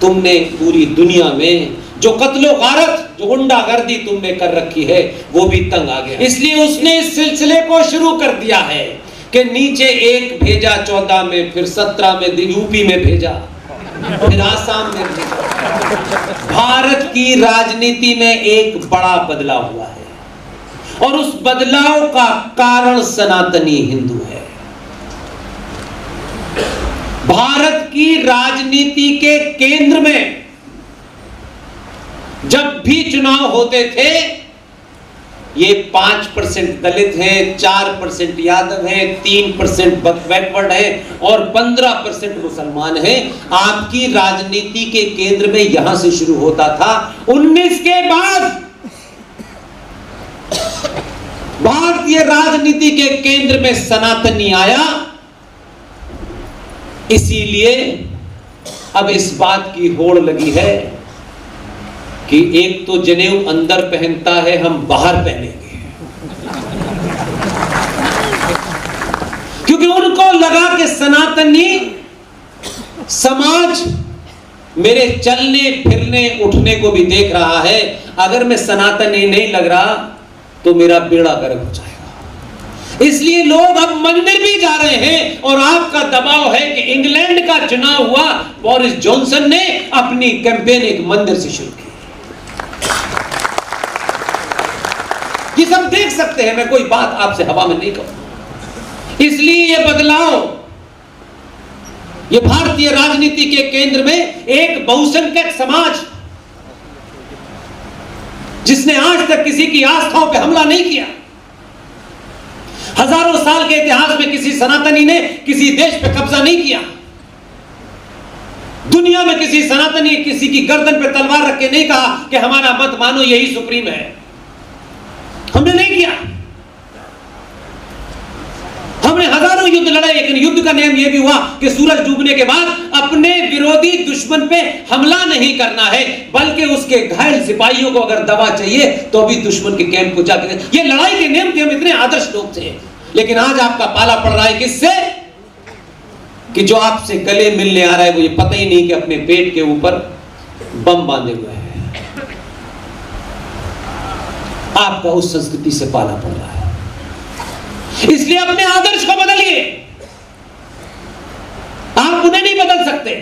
तुमने पूरी दुनिया में जो कत्लो गारत, जो गुंडागर्दी तुमने कर रखी है, वो भी तंग आ गया। इसलिए उसने इस सिलसिले को शुरू कर दिया है कि नीचे एक भेजा 14 में, फिर 17 में यूपी में भेजा, फिर आसाम में भेजा। भारत की राजनीति में एक बड़ा बदलाव हुआ है और उस बदलाव का कारण सनातनी हिंदू है। भारत की राजनीति के केंद्र में जब भी चुनाव होते थे, ये 5% दलित हैं, 4% यादव हैं, 3% बैकवर्ड हैं और 15% मुसलमान हैं। आपकी राजनीति के केंद्र में यहां से शुरू होता था। 19 के बाद भारतीय राजनीति के केंद्र में सनातनी आया। इसीलिए अब इस बात की होड़ लगी है कि एक तो जनेऊ अंदर पहनता है, हम बाहर पहनेंगे, क्योंकि उनको लगा कि सनातनी समाज मेरे चलने फिरने उठने को भी देख रहा है। अगर मैं सनातनी नहीं लग रहा तो मेरा बेड़ा गर्क हो जाएगा। इसलिए लोग अब मंदिर भी जा रहे हैं और आपका दबाव है कि इंग्लैंड का चुनाव हुआ, बोरिस जॉनसन ने अपनी कैंपेन एक मंदिर से शुरू की। ये सब देख सकते हैं, मैं कोई बात आपसे हवा में नहीं कहूंगा। इसलिए ये बदलाव, ये भारतीय राजनीति के केंद्र में एक बहुसंख्यक समाज जिसने आज तक किसी की आस्थाओं पे हमला नहीं किया, हजारों साल के इतिहास में किसी सनातनी ने किसी देश पे कब्जा नहीं किया, दुनिया में किसी सनातनी किसी की गर्दन पे तलवार रख के नहीं कहा कि हमारा मत मानो, यही सुप्रीम है। हमने नहीं किया। हमने हजारों युद्ध लड़े, लेकिन युद्ध का नियम यह भी हुआ कि सूरज डूबने के बाद अपने विरोधी दुश्मन पे हमला नहीं करना है, बल्कि उसके घायल सिपाहियों को अगर दवा चाहिए तो भी दुश्मन के कैंप को जाकर, ये लड़ाई के नियम थे। हम इतने आदर्श लोग थे, लेकिन आज आपका पाला पड़ रहा है किससे? कि जो आपसे गले मिलने आ रहा है वो ये पता ही नहीं कि अपने पेट के ऊपर बम बांधे हुए हैं। आपका उस संस्कृति से पाला पड़ रहा है। इसलिए अपने आदर्श को बदलिए। आप उन्हें नहीं बदल सकते।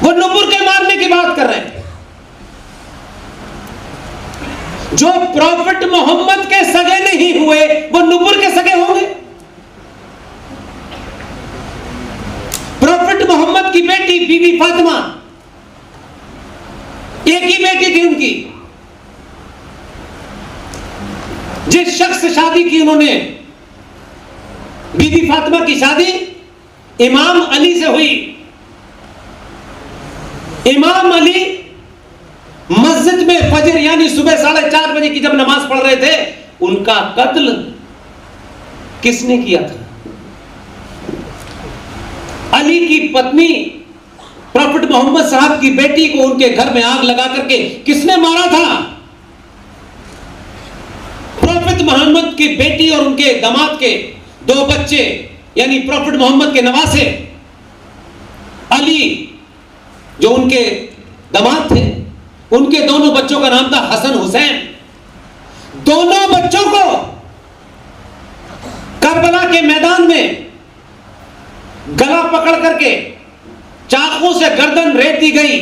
वो नुपुर के मारने की बात कर रहे हैं। जो प्रॉफिट मोहम्मद के सगे नहीं हुए वो नुपुर के सगे होंगे? प्रॉफिट मोहम्मद की बेटी बीबी फातिमा, एक ही बेटी थी उनकी। जिस शख्स से शादी की उन्होंने, बीबी फातिमा की शादी इमाम अली से हुई। इमाम अली मस्जिद में फजर यानी सुबह 4:30 बजे की जब नमाज पढ़ रहे थे, उनका कत्ल किसने किया था? अली की पत्नी प्रॉफिट मोहम्मद साहब की बेटी को उनके घर में आग लगा करके किसने मारा था? प्रॉफिट मोहम्मद की बेटी और उनके दामाद के 2 बच्चे यानी प्रॉफिट मोहम्मद के नवासे अली जो उनके दामाद थे, उनके दोनों बच्चों का नाम था हसन हुसैन। दोनों बच्चों को करबला के मैदान में गला पकड़ करके चाकू से गर्दन रेत दी गई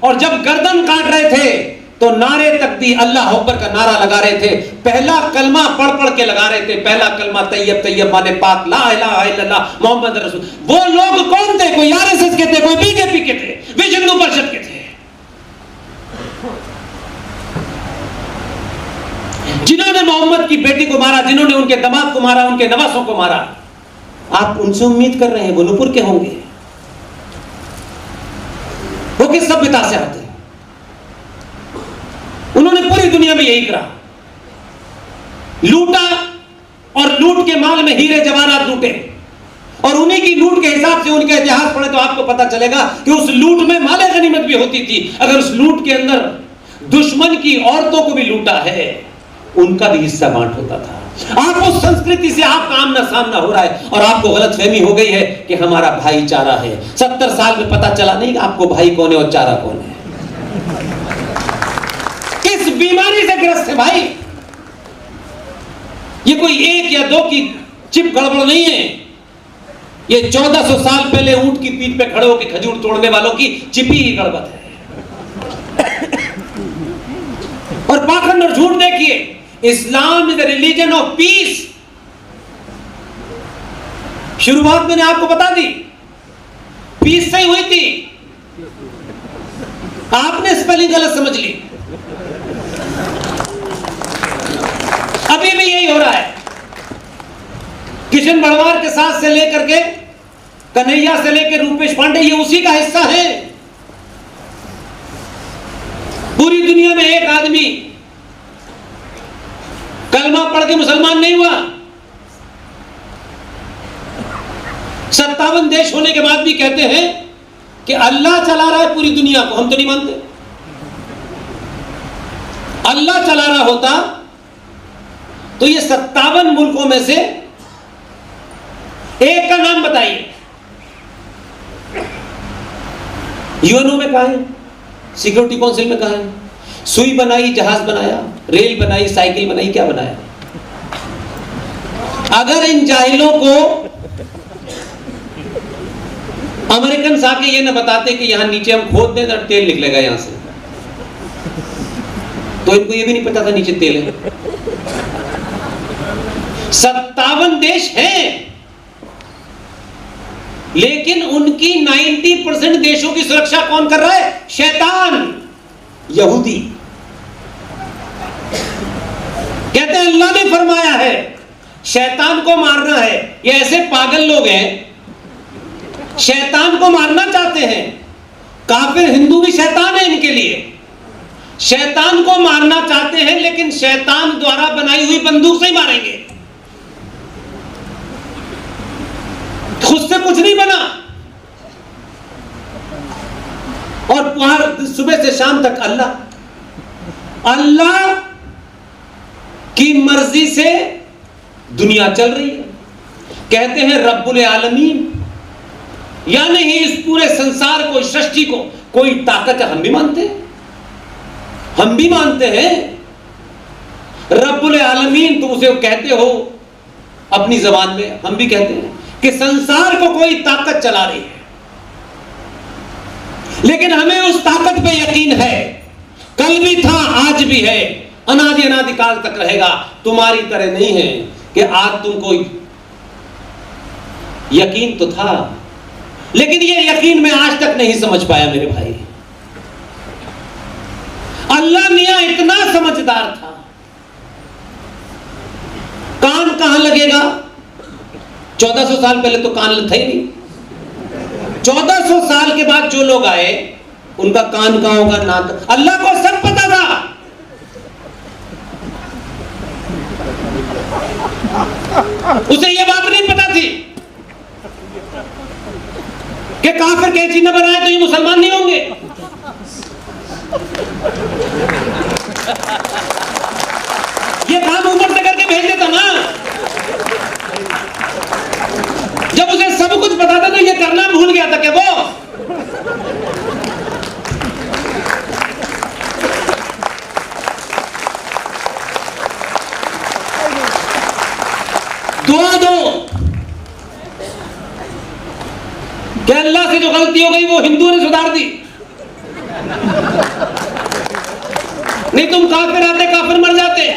और जब गर्दन काट रहे थे तो नारे तकबीर अल्लाह अकबर का नारा लगा रहे थे। पहला कलमा पढ़ पढ़ के लगा रहे थे। पहला कलमा तैयब तैयब माने पाक ला इलाहा इल्लल्लाह मोहम्मद रसूल। वो लोग कौन थे? कोई आरएसएस के थे, कोई बीजेपी के थे, विश्व हिंदू परिषद के थे, जिन्होंने मोहम्मद की बेटी को मारा, जिन्होंने उनके दामाद को मारा, उनके नवासों को मारा। आप उनसे उम्मीद कर रहे हैं वो नुपुर के होंगे? वो किस सभ्यता से आते हैं? उन्होंने पूरी दुनिया में यही करा, लूटा और लूट के माल में हीरे जवाहरात लूटे और उन्हीं की लूट के हिसाब से उनका इतिहास पढ़े तो आपको पता चलेगा कि उस लूट में माले गनीमत भी होती थी। अगर उस लूट के अंदर दुश्मन की औरतों को भी लूटा है, उनका भी हिस्सा बांट होता था। आप उस संस्कृति से आपका आमना सामना हो रहा है और आपको गलतफहमी हो गई है कि हमारा भाईचारा है। 70 साल में पता चला नहीं कि आपको भाई कौन है और चारा कौन है। किस बीमारी से ग्रस्त है भाई? ये कोई एक या दो की चिप गड़बड़ नहीं है, ये 1400 साल पहले ऊंट की पीठ पे खड़े होकर खजूर तोड़ने वालों की चिपी ही गड़बड़ है। और पाखंड और झूठ देखिए, Islam is the religion of peace. शुरुआत मैंने आपको बता दी, पीस से ही हुई थी, आपने स्पेलिंग गलत समझ ली। अभी भी यही हो रहा है। किशन बड़वार के साथ से लेकर के कन्हैया से लेकर रूपेश पांडे, ये उसी का हिस्सा है। पूरी दुनिया में एक आदमी कलमा पढ़ के मुसलमान नहीं हुआ। 57 देश होने के बाद भी कहते हैं कि अल्लाह चला रहा है पूरी दुनिया को। हम तो नहीं मानते। अल्लाह चला रहा होता तो ये 57 मुल्कों में से एक का नाम बताइए। यूएनओ में कहा है, सिक्योरिटी काउंसिल में कहा है, सुई बनाई जहाज बनाया, रेल बनाई साइकिल बनाई, क्या बनाया? अगर इन जाहिलों को अमेरिकन आके ये न बताते कि यहां नीचे हम खोद दें तो तेल निकलेगा यहां से, तो इनको ये भी नहीं पता था नीचे तेल है। 57 देश हैं, लेकिन उनकी 90% देशों की सुरक्षा कौन कर रहा है? शैतान, यहूदी। कहते हैं अल्लाह ने फरमाया है शैतान को मारना है। ये ऐसे पागल लोग हैं, शैतान को मारना चाहते हैं। काफिर हिंदू भी शैतान है इनके लिए, शैतान को मारना चाहते हैं, लेकिन शैतान द्वारा बनाई हुई बंदूक से ही मारेंगे, खुद से कुछ नहीं बना। और वहां सुबह से शाम तक अल्लाह की मर्जी से दुनिया चल रही है। कहते हैं रब्बुल आलमीन, यानी इस पूरे संसार को, सृष्टि को कोई ताकत है। हम भी मानते हैं, हम भी मानते हैं रब्बुल आलमीन, तुम उसे कहते हो अपनी जबान में, हम भी कहते हैं कि संसार को कोई ताकत चला रही है। लेकिन हमें उस ताकत पे यकीन है, कल भी था आज भी है, अनादि अनादिकाल तक रहेगा। तुम्हारी तरह नहीं है कि आज तुमको यकीन तो था, लेकिन ये यकीन मैं आज तक नहीं समझ पाया मेरे भाई। अल्लाह मियां इतना समझदार था। कान कहां लगेगा? 1400 साल पहले तो कान था ही नहीं। 1400 साल के बाद जो लोग आए उनका कान कहां होगा, नाक? अल्लाह को सब पता था। उसे यह बात नहीं पता थी कि काफिर कैंची न बनाए तो ये मुसलमान नहीं होंगे। ये काम ऊपर से करके भेज देता ना। जब उसे सब कुछ पता था तो ये करना भूल गया था क्या वो? दो क्या अल्लाह से जो गलती हो गई वो हिंदुओं ने सुधार दी? नहीं, तुम काफिर आते, काफिर मर जाते।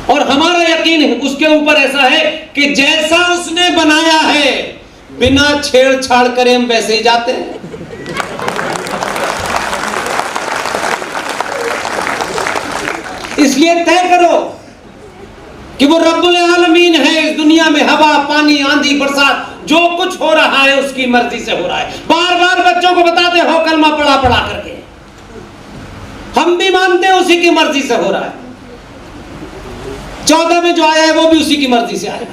और हमारा यकीन है उसके ऊपर ऐसा है कि जैसा उसने बनाया है बिना छेड़छाड़ करे हम वैसे ही जाते हैं। इसलिए तय करो कि वो रब्बुल आलमीन है। इस दुनिया में हवा, पानी, आंधी, बरसात जो कुछ हो रहा है उसकी मर्जी से हो रहा है। बार बार बच्चों को बताते हो कलमा पढ़ा पढ़ा करके, हम भी मानते हैं उसी की मर्जी से हो रहा है। 14 में जो आया है वो भी उसी की मर्जी से आया है।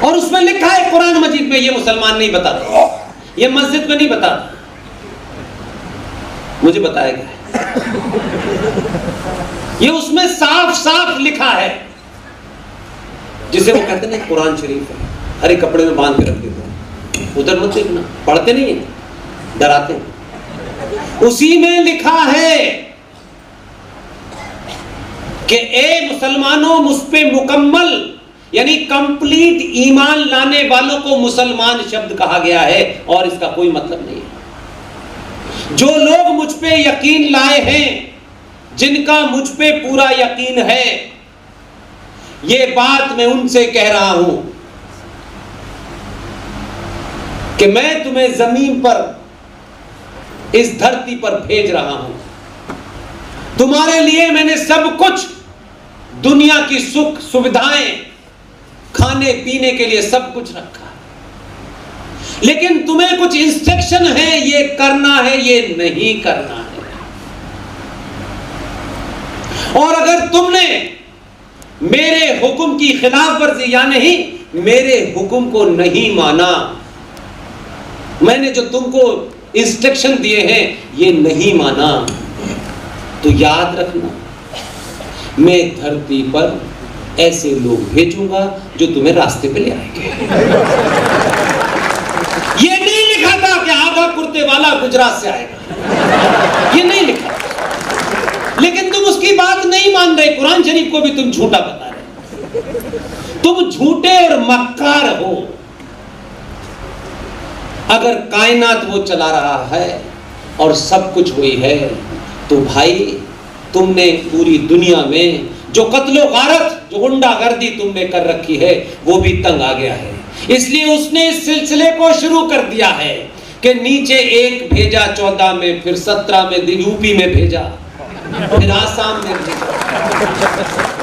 और उसमें लिखा है कुरान मजीद में, ये मुसलमान नहीं बताते, ये मस्जिद में नहीं बताते, मुझे बताया गया है। ये उसमें साफ साफ लिखा है, जिसे वो कहते हैं कुरान शरीफ है, हरे कपड़े में बांध के रख देते हैं, उधर मत देखना, पढ़ते नहीं है, डराते हैं। उसी में लिखा है कि ए मुसलमानों, मुझ पे मुकम्मल यानी कंप्लीट ईमान लाने वालों को मुसलमान शब्द कहा गया है, और इसका कोई मतलब नहीं है। जो लोग मुझ पे यकीन लाए हैं, जिनका मुझ पे पूरा यकीन है, ये बात मैं उनसे कह रहा हूं कि मैं तुम्हें जमीन पर, इस धरती पर भेज रहा हूं। तुम्हारे लिए मैंने सब कुछ, दुनिया की सुख सुविधाएं, खाने पीने के लिए सब कुछ रखा, लेकिन तुम्हें कुछ इंस्ट्रक्शन है, ये करना है, ये नहीं करना है। और अगर तुमने मेरे हुक्म की खिलाफ वर्जी या नहीं, मेरे हुक्म को नहीं माना, मैंने जो तुमको इंस्ट्रक्शन दिए हैं ये नहीं माना, तो याद रखना मैं धरती पर ऐसे लोग भेजूंगा जो तुम्हें रास्ते पे ले आएंगे। ये नहीं लिखा था कि आधा कुर्ते वाला गुजरात से आएगा, ये नहीं लिखा, लेकिन तुम उसकी बात नहीं मान रहे। कुरान शरीफ को भी तुम झूठा बता रहे, तुम झूठे और मक्कार हो। अगर कायनात वो चला रहा है और सब कुछ वही है, तो भाई तुमने पूरी दुनिया में जो कत्लो गारत, जो गुंडागर्दी तुमने कर रखी है, वो भी तंग आ गया है। इसलिए उसने इस सिलसिले को शुरू कर दिया है कि नीचे एक भेजा 14 में, फिर 17 में यूपी में भेजा, फिर आसाम में भेजा।